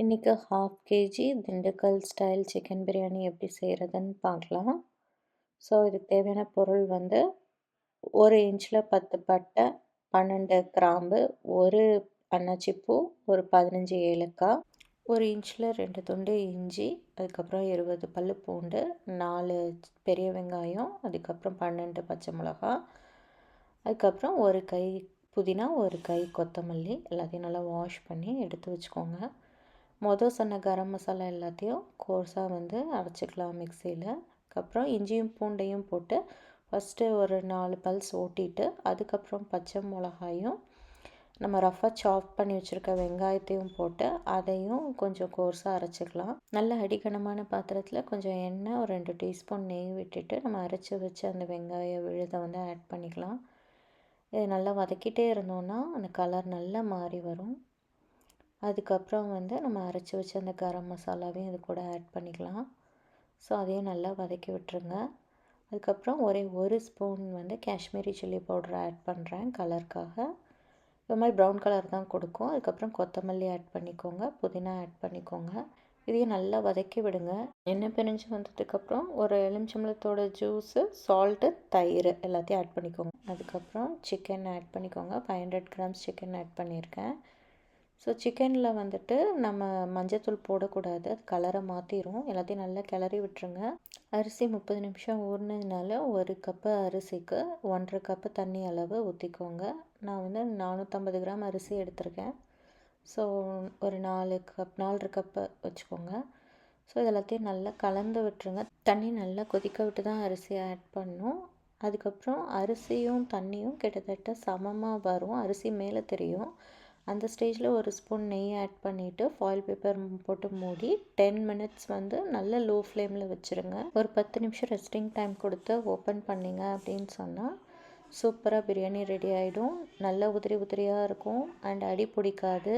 இன்றைக்கி 1/2 KG Dindigul style chicken biryani எப்படி செய்கிறதுன்னு பார்க்கலாம். ஸோ இதுக்கு தேவையான பொருள் வந்து 1 இன்ச்சில் 10 பட்டை, 12 கிராம்பு, 1 அன்னாச்சிப்பூ, ஒரு 15 ஏலக்காய், 1 இன்ச்சில் 2 துண்டு இஞ்சி, அதுக்கப்புறம் 20 பல் பூண்டு, 4 பெரிய வெங்காயம், அதுக்கப்புறம் 12 பச்சை மிளகா, அதுக்கப்புறம் 1 கை புதினா, 1 கை கொத்தமல்லி எல்லாத்தையும் நல்லா வாஷ் பண்ணி எடுத்து வச்சுக்கோங்க. சொன்ன கரம் மசாலா எல்லாத்தையும் கோர்ஸாக வந்து அரைச்சிக்கலாம் மிக்சியில். அதுக்கப்புறம் இஞ்சியும் பூண்டையும் போட்டு ஃபஸ்ட்டு ஒரு 4 பல்ஸ் ஓட்டிட்டு, அதுக்கப்புறம் பச்சை மிளகாயும் நம்ம ரஃபாக சாப் பண்ணி வச்சுருக்க வெங்காயத்தையும் போட்டு அதையும் கொஞ்சம் கோர்ஸாக அரைச்சிக்கலாம். நல்ல அடிக்கனமான பாத்திரத்தில் கொஞ்சம் எண்ணெய், ஒரு 2 டீஸ்பூன் நெய் விட்டுட்டு நம்ம அரைச்சி வச்சு அந்த வெங்காய விழுதை வந்து ஆட் பண்ணிக்கலாம். இதை நல்லா வதக்கிட்டே இருந்தோன்னா அந்த கலர் நல்லா மாறி வரும். அதுக்கப்புறம் வந்து நம்ம அரைச்சி வச்ச அந்த கரம் மசாலாவையும் இது கூட ஆட் பண்ணிக்கலாம். ஸோ அதையும் நல்லா வதக்கி விட்டுருங்க. அதுக்கப்புறம் ஒரே 1 ஸ்பூன் வந்து காஷ்மீரி சில்லி பவுடர் ஆட் பண்ணுறேன் கலருக்காக. இது மாதிரி ப்ரௌன் கலர் தான் கொடுக்கும். அதுக்கப்புறம் கொத்தமல்லி ஆட் பண்ணிக்கோங்க, புதினா ஆட் பண்ணிக்கோங்க. இதையும் நல்லா வதக்கி விடுங்க. எண்ணெய் பிரிஞ்சு வந்ததுக்கப்புறம் ஒரு எலுமிச்சம்பழத்தோட ஜூஸு, சால்ட்டு, தயிர் எல்லாத்தையும் ஆட் பண்ணிக்கோங்க. அதுக்கப்புறம் சிக்கன் ஆட் பண்ணிக்கோங்க. 500 கிராம்ஸ் சிக்கன் ஆட் பண்ணியிருக்கேன். ஸோ சிக்கனில் வந்துட்டு நம்ம மஞ்சத்தூள் போடக்கூடாது, அது கலரை மாற்றிடும். எல்லாத்தையும் நல்லா கிளறி விட்டுருங்க. அரிசி 30 நிமிஷம் ஊறினதுனால 1 கப்பு அரிசிக்கு 1.5 கப்பு தண்ணி அளவு ஊற்றிக்கோங்க. நான் வந்து 450 கிராம் அரிசி எடுத்திருக்கேன். ஸோ ஒரு 4.5 கப்பு வச்சுக்கோங்க. ஸோ இதெல்லாத்தையும் நல்லா கலந்து விட்டுருங்க. தண்ணி நல்லா கொதிக்க விட்டு தான் அரிசியை ஆட் பண்ணணும். அதுக்கப்புறம் அரிசியும் தண்ணியும் கிட்டத்தட்ட சமமாக வரும். அரிசி மேலே தெரியும். அந்த ஸ்டேஜில் 1 ஸ்பூன் நெய் ஆட் பண்ணிவிட்டு ஃபாயில் பேப்பர் போட்டு மூடி 10 மினிட்ஸ் வந்து நல்ல லோ ஃப்ளேமில் வச்சுருங்க. ஒரு 10 நிமிஷம் ரெஸ்டிங் டைம் கொடுத்து ஓப்பன் பண்ணிங்க அப்படின்னு சொன்னால் சூப்பராக பிரியாணி ரெடி ஆகிடும். நல்ல உதிரி உதிரியாக இருக்கும் அண்ட் அடி பிடிக்காது.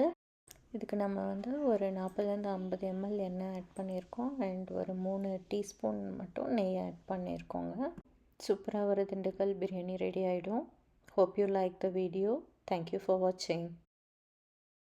இதுக்கு நம்ம வந்து ஒரு 40 50 ml எண்ணெய் ஆட் பண்ணியிருக்கோம் அண்ட் ஒரு 3 டீஸ்பூன் மட்டும் நெய் ஆட் பண்ணியிருக்கோங்க. சூப்பராக ஒரு திண்டுக்கல் பிரியாணி ரெடி ஆகிடும். Hope you like the video. Thank you for வாட்சிங்.